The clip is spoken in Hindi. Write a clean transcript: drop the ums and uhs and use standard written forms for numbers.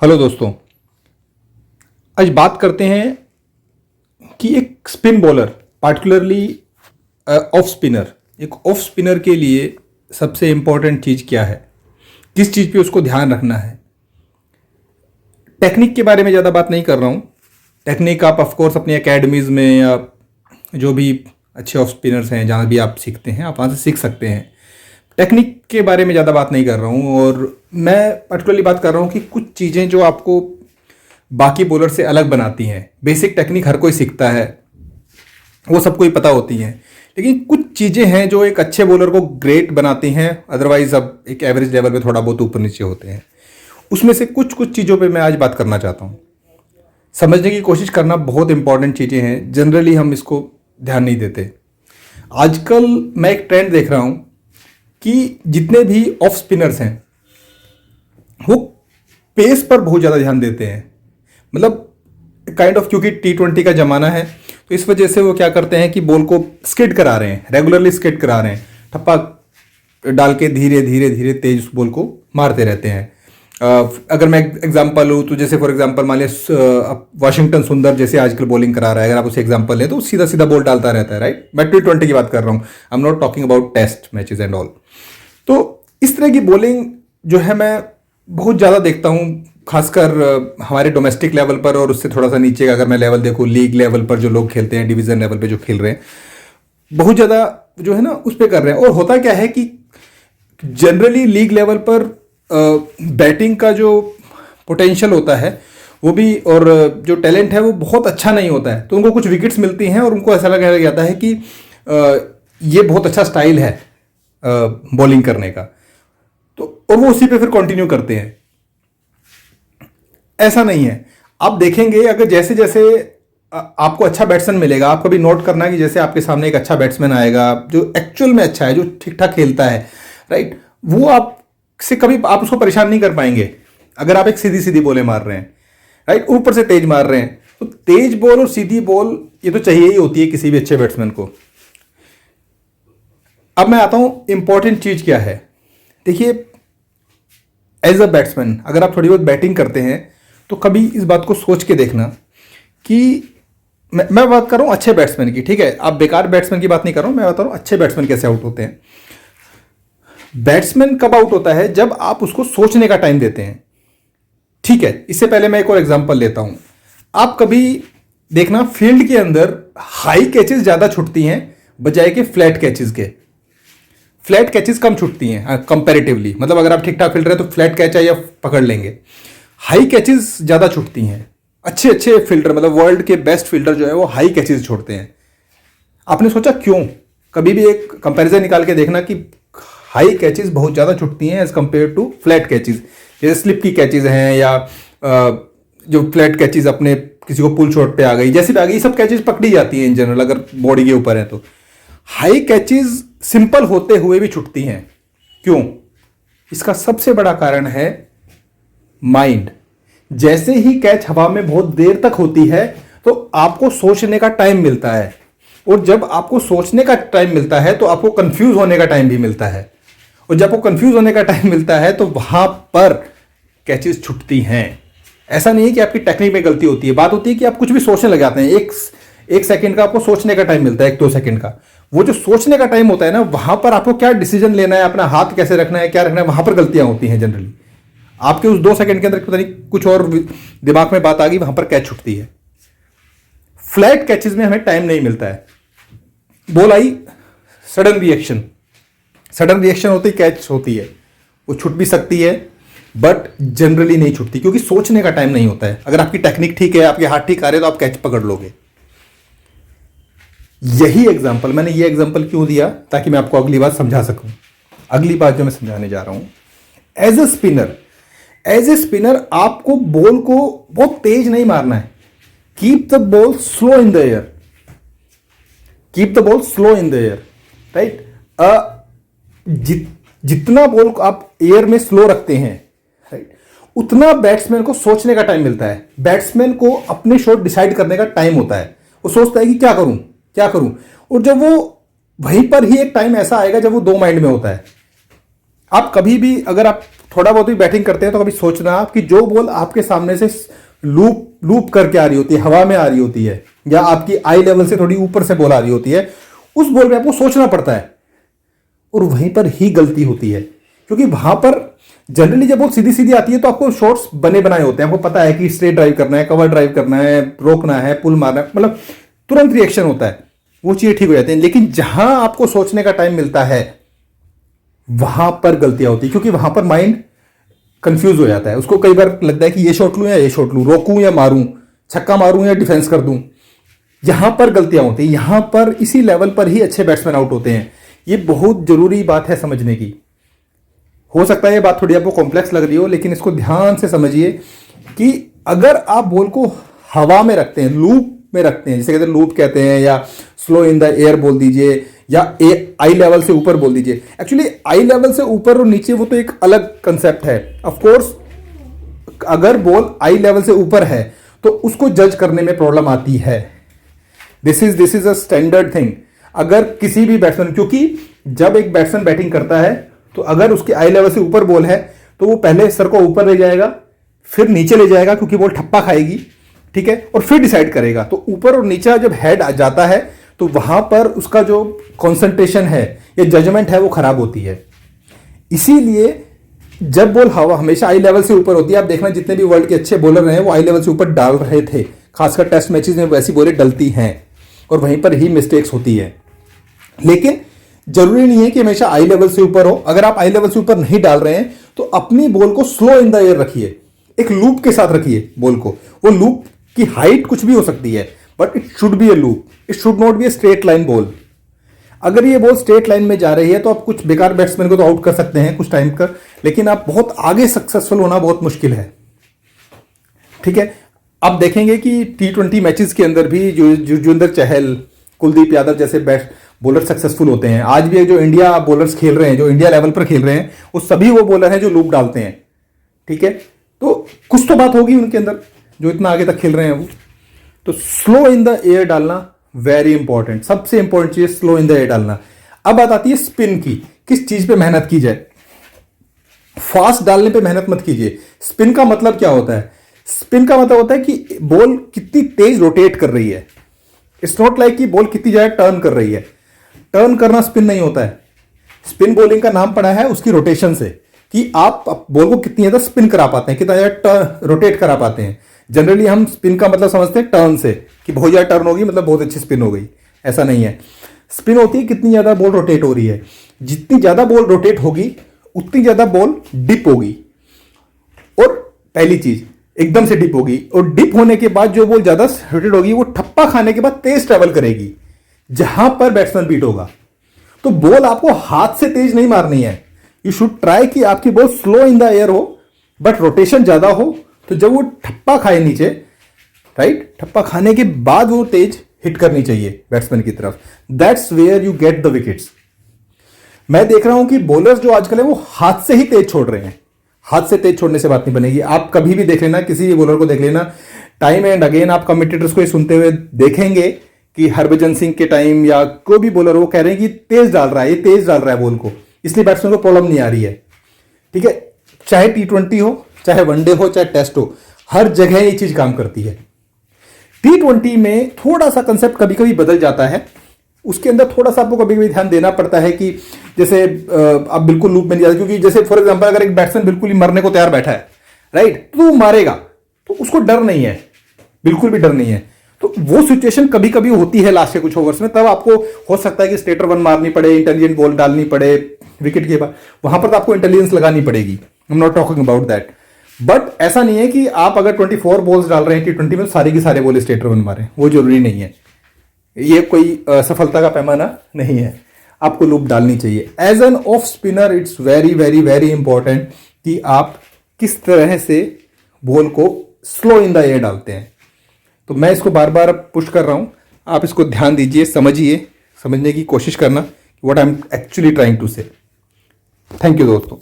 हेलो दोस्तों। आज बात करते हैं कि एक spin bowler particularly off spinner एक ऑफ स्पिनर के लिए सबसे इम्पॉर्टेंट चीज़ क्या है, किस चीज़ पे उसको ध्यान रखना है। टेक्निक के बारे में ज़्यादा बात नहीं कर रहा हूँ। टेक्निक आप ऑफ कोर्स अपनी एकेडमीज़ में या जो भी अच्छे ऑफ स्पिनर्स हैं जहाँ भी आप सीखते हैं आप वहाँ से सीख सकते हैं। टेक्निक के बारे में ज़्यादा बात नहीं कर रहा हूँ और मैं पर्टिकुलरली बात कर रहा हूँ कि कुछ चीज़ें जो आपको बाकी बॉलर से अलग बनाती हैं। बेसिक टेक्निक हर कोई सीखता है, वो सबको ही पता होती हैं, लेकिन कुछ चीज़ें हैं जो एक अच्छे बॉलर को ग्रेट बनाती हैं, अदरवाइज अब एक एवरेज लेवल पे थोड़ा बहुत ऊपर नीचे होते हैं। उसमें से कुछ कुछ चीज़ों पे मैं आज बात करना चाहता हूँ। समझने की कोशिश करना बहुत इंपॉर्टेंट चीज़ें हैं, जनरली हम इसको ध्यान नहीं देते। आजकल मैं एक ट्रेंड देख रहा हूँ कि जितने भी ऑफ स्पिनर्स हैं वो पेस पर बहुत ज़्यादा ध्यान देते हैं। मतलब काइंड ऑफ, क्योंकि T20 का ज़माना है तो इस वजह से वो क्या करते हैं कि बॉल को स्किड करा रहे हैं, रेगुलरली स्किड करा रहे हैं, ठप्पा डाल के धीरे धीरे धीरे तेज उस बॉल को मारते रहते हैं। अगर मैं एग्जांपल लूँ तो जैसे फॉर एग्जांपल मान लिया वाशिंगटन सुंदर जैसे आजकल बॉलिंग करा रहा है, अगर आप उसे एग्जांपल लें तो सीधा सीधा बॉल डालता रहता है, राइट। मैं T20 की बात कर रहा हूँ, I am not talking about test matches and all. तो इस तरह की बॉलिंग जो है मैं बहुत ज़्यादा देखता हूँ, खासकर हमारे डोमेस्टिक लेवल पर, और उससे थोड़ा सा नीचे का अगर मैं लेवल देखूँ, लीग लेवल पर जो लोग खेलते हैं, डिवीज़न लेवल पे जो खेल रहे हैं, बहुत ज़्यादा जो है ना उस पर कर रहे हैं। और होता क्या है कि जनरली लीग लेवल पर बैटिंग का जो पोटेंशियल होता है वो भी, और जो टैलेंट है वो बहुत अच्छा नहीं होता है, तो उनको कुछ विकेट्स मिलती हैं और उनको ऐसा लगा जाता है कि ये बहुत अच्छा स्टाइल है बॉलिंग करने का, तो और वो उसी पे फिर कंटिन्यू करते हैं। ऐसा नहीं है। आप देखेंगे अगर जैसे जैसे आपको अच्छा बैट्समैन मिलेगा, आप कभी नोट करना कि जैसे आपके सामने एक अच्छा बैट्समैन आएगा जो एक्चुअल में अच्छा है, जो ठीक ठाक खेलता है, राइट, वो आपसे कभी आप उसको परेशान नहीं कर पाएंगे अगर आप एक सीधी सीधी बॉलें मार रहे हैं, राइट, ऊपर से तेज मार रहे हैं। तो तेज बॉल और सीधी बॉल ये तो चाहिए ही होती है किसी भी अच्छे बैट्समैन को। अब मैं आता हूं इंपॉर्टेंट चीज क्या है। देखिए, एज अ बैट्समैन अगर आप थोड़ी बहुत बैटिंग करते हैं तो कभी इस बात को सोच के देखना कि मैं बात कर रहा हूं अच्छे बैट्समैन की, ठीक है, आप बेकार बैट्समैन की बात नहीं कर रहा हूं, मैं बता रहा हूं अच्छे बैट्समैन कैसे आउट होते हैं। बैट्समैन कब आउट होता है? जब आप उसको सोचने का टाइम देते हैं, ठीक है। इससे पहले मैं एक और एग्जांपल लेता हूं। आप कभी देखना फील्ड के अंदर हाई कैचेस ज्यादा छुटती हैं बजाय के फ्लैट कैचेस के। फ्लैट कैचेस कम छुटती हैं कंपैरेटिवली, मतलब अगर आप ठीक ठाक फील्डर है तो फ्लैट कैच है या पकड़ लेंगे। हाई कैचेस ज्यादा छुटती हैं। अच्छे अच्छे फील्डर, मतलब वर्ल्ड के बेस्ट फील्डर जो है वो हाई कैचेस छोड़ते हैं। आपने सोचा क्यों? कभी भी एक कंपैरिजन निकाल के देखना कि हाई कैचेस बहुत ज्यादा छुटती हैं as compared to flat catches. जैसे स्लिप की कैचेस हैं या जो फ्लैट कैचेस अपने किसी को पुल शॉट पे आ गई, जैसे भी आ गई, सब कैचेस पकड़ी जाती हैं इन जनरल अगर बॉडी के ऊपर है तो। हाई कैचेस सिंपल होते हुए भी छुटती हैं, क्यों? इसका सबसे बड़ा कारण है माइंड। जैसे ही कैच हवा में बहुत देर तक होती है तो आपको सोचने का टाइम मिलता है, और जब आपको सोचने का टाइम मिलता है तो आपको कंफ्यूज होने का टाइम भी मिलता है, और जब आपको कंफ्यूज होने का टाइम मिलता है तो वहां पर कैचेस छुटती हैं। ऐसा नहीं है कि आपकी टेक्निक में गलती होती है, बात होती है कि आप कुछ भी सोचने लग जाते हैं। एक सेकंड का आपको सोचने का टाइम मिलता है, 1-2 सेकंड का। वो जो सोचने का टाइम होता है ना, वहां पर आपको क्या डिसीजन लेना है, अपना हाथ कैसे रखना है, क्या रखना है, वहां पर गलतियां होती हैं जनरली। आपके उस 2 सेकंड के अंदर पता नहीं कुछ और दिमाग में बात आ गई, वहां पर कैच छुटती है। फ्लैट कैचेस में हमें टाइम नहीं मिलता है। बॉल आई, सडन रिएक्शन होती कैच होती है, वो छूट भी सकती है बट जनरली नहीं छूटती, क्योंकि सोचने का टाइम नहीं होता है। अगर आपकी टेक्निक ठीक है, आपके हाथ ठीक आ रहे हैं तो आप कैच पकड़ लोगे। यही एग्जांपल, मैंने ये एग्जांपल क्यों दिया, ताकि मैं आपको अगली बात समझा सकूं। अगली बात जो मैं समझाने जा रहा हूं, एज ए स्पिनर आपको बॉल को बहुत तेज नहीं मारना है। Keep the ball slow in the air, right. जितना बॉल को आप एयर में स्लो रखते हैं, राइट, उतना बैट्समैन को सोचने का टाइम मिलता है। बैट्समैन को अपने शॉट डिसाइड करने का टाइम होता है। वो सोचता है कि क्या करूं, और जब वो वहीं पर ही एक टाइम ऐसा आएगा जब वो 2 माइंड में होता है। आप कभी भी अगर आप थोड़ा बहुत भी बैटिंग करते हैं तो कभी सोचना आप कि जो बॉल आपके सामने से लूप करके आ रही होती है, हवा में आ रही होती है, या आपकी आई लेवल से थोड़ी ऊपर से बॉल आ रही होती है, उस बॉल पे आपको सोचना पड़ता है और वहीं पर ही गलती होती है। क्योंकि वहां पर जनरली जब बॉल सीधी सीधी आती है तो आपको शॉट्स बने बनाए होते हैं, आपको पता है कि स्ट्रेट ड्राइव करना है, कवर ड्राइव करना है, रोकना है, पुल मारना है, मतलब तुरंत रिएक्शन होता है, वो चीजें ठीक हो जाती हैं। लेकिन जहां आपको सोचने का टाइम मिलता है वहां पर गलतियां होती है, क्योंकि वहां पर माइंड कंफ्यूज हो जाता है। उसको कई बार लगता है कि ये शॉट लूं या ये शॉट लूं, रोकूं या मारूं, छक्का मारूं या डिफेंस कर दूं। यहां पर गलतियां होती हैं, यहां पर इसी लेवल पर ही अच्छे बैट्समैन आउट होते हैं। ये बहुत जरूरी बात है समझने की। हो सकता है ये बात थोड़ी आपको कॉम्प्लेक्स लग रही हो, लेकिन इसको ध्यान से समझिए कि अगर आप बॉल को हवा में रखते हैं, लूप में रखते हैं, जिसे कहते हैं लूप कहते हैं, या स्लो इन द एयर बोल दीजिए, या आई लेवल से ऊपर बोल दीजिए। एक्चुअली आई लेवल से ऊपर और नीचे वो तो एक अलग कंसेप्ट है। ऑफ कोर्स अगर बॉल आई लेवल से ऊपर है तो उसको जज करने में प्रॉब्लम आती है। This is a standard thing. अगर किसी भी बैट्समैन, क्योंकि जब एक बैट्समैन बैटिंग करता है तो अगर उसके आई लेवल से ऊपर बॉल है तो वो पहले सर को ऊपर ले जाएगा, फिर नीचे ले जाएगा क्योंकि बॉल ठप्पा खाएगी, ठीक है, और फिर डिसाइड करेगा। तो ऊपर और नीचे जब हेड आ जाता है तो वहां पर उसका जो कंसंट्रेशन है या जजमेंट है वो खराब होती है। इसीलिए जब बॉल हवा हमेशा आई लेवल से ऊपर होती है, आप देखना जितने भी वर्ल्ड के अच्छे बॉलर हैं वो आई लेवल से ऊपर डाल रहे थे, खासकर टेस्ट मैचेस में वैसी बॉलें डलती हैं और वहीं पर ही मिस्टेक्स होती है। लेकिन जरूरी नहीं है कि हमेशा आई लेवल से ऊपर हो। अगर आप आई लेवल से ऊपर नहीं डाल रहे हैं तो अपनी बॉल को स्लो इन द एयर रखिए, एक लूप के साथ रखिए बॉल को। वो लूप की हाइट कुछ भी हो सकती है, but it should be A loop, it should not be a straight line ball. अगर ये बॉल स्ट्रेट लाइन में जा रही है तो आप कुछ बेकार बैट्समैन को तो आउट कर सकते हैं कुछ टाइम कर, लेकिन आप बहुत आगे सक्सेसफुल होना बहुत मुश्किल है, ठीक है। आप देखेंगे कि T20 मैचेस के अंदर भी जो युजवेंद्र चहल, कुलदीप यादव जैसे बॉलर सक्सेसफुल होते हैं। आज भी जो इंडिया बॉलर्स खेल रहे हैं, जो इंडिया लेवल पर खेल रहे हैं, वो सभी वो बॉलर हैं जो लूप डालते हैं, ठीक है। तो कुछ तो बात होगी उनके अंदर जो इतना आगे तक खेल रहे हैं वो। तो स्लो इन द एयर डालना वेरी इंपॉर्टेंट, सबसे इंपॉर्टेंट चीज स्लो इन द एयर डालना। अब बात आती है स्पिन की, किस चीज पे मेहनत की जाए। फास्ट डालने पे मेहनत मत कीजिए। स्पिन का मतलब क्या होता है? स्पिन का मतलब होता है कि बॉल कितनी तेज रोटेट कर रही है। इट्स नॉट लाइक कि बॉल कितनी ज्यादा टर्न कर रही है। टर्न करना स्पिन नहीं होता है। स्पिन बॉलिंग का नाम पड़ा है उसकी रोटेशन से, कि आप बॉल को कितनी ज्यादा स्पिन करा पाते हैं, कितना ज्यादा रोटेट करा पाते हैं। जनरली हम स्पिन का मतलब समझते हैं टर्न से, कि बहुत ज्यादा टर्न होगी मतलब बहुत अच्छी स्पिन हो गई। ऐसा नहीं है। स्पिन होती है कितनी ज्यादा बॉल रोटेट हो रही है। जितनी ज्यादा बॉल रोटेट होगी उतनी ज्यादा बॉल डिप होगी। और पहली चीज एकदम से डिप होगी, और डिप होने के बाद जो बॉल ज्यादा रोटेट होगी वो ठप्पा खाने के बाद तेज ट्रेवल करेगी जहां पर बैट्समैन बीट होगा। तो बॉल आपको हाथ से तेज नहीं मारनी है। यू शुड ट्राई कि आपकी ball slow in the air हो बट रोटेशन ज्यादा हो। तो जब वो ठप्पा खाए नीचे, राइट, ठप्पा खाने के बाद वो तेज हिट करनी चाहिए बैट्समैन की तरफ। That's where you get the wickets. मैं देख रहा हूं कि बॉलर्स जो आजकल है वो हाथ से ही तेज छोड़ रहे हैं। हाथ से तेज छोड़ने से बात नहीं बनेगी। आप कभी भी देख लेना, किसी भी बॉलर को देख लेना, टाइम एंड अगेन आप कमेंटेटर्स को ये सुनते हुए देखेंगे कि हरभजन सिंह के टाइम या कोई भी बॉलर वो कह रहे हैं कि तेज डाल रहा है, ये तेज डाल रहा है बॉल को, इसलिए बैट्समैन को प्रॉब्लम नहीं आ रही है, ठीक है। चाहे T20 हो, चाहे वनडे हो, चाहे टेस्ट हो, हर जगह ये चीज काम करती है। T20 में थोड़ा सा कंसेप्ट कभी कभी बदल जाता है। उसके अंदर थोड़ा सा आपको कभी कभी ध्यान देना पड़ता है कि जैसे आप बिल्कुल लूप में नहीं जाते, क्योंकि जैसे फॉर एग्जांपल अगर एक बैट्समैन बिल्कुल ही मरने को तैयार बैठा है, राइट, तो वो मारेगा, तो उसको डर नहीं है, बिल्कुल भी डर नहीं है। तो वो सिचुएशन कभी कभी होती है लास्ट के कुछ ओवर्स में, तब आपको हो सकता है कि स्टेटर वन मारनी पड़े, इंटेलिजेंट बॉल डालनी पड़े विकेट के बाद, वहां पर तो आपको इंटेलिजेंस लगानी पड़ेगी। आई am not talking about that. But ऐसा नहीं है कि आप अगर 24 बॉल्स डाल रहे हैं T20 में सारे के सारे बॉल स्टेटर वन मारे, वो जरूरी नहीं है। ये कोई सफलता का पैमाना नहीं है। आपको लूप डालनी चाहिए। As an off spinner it's very very very important कि आप किस तरह से बॉल को स्लो इन द एयर डालते हैं। तो मैं इसको बार बार पुश कर रहा हूं, आप इसको ध्यान दीजिए, समझिए, समझने की कोशिश करना what I am actually trying to say. Thank you दोस्तों।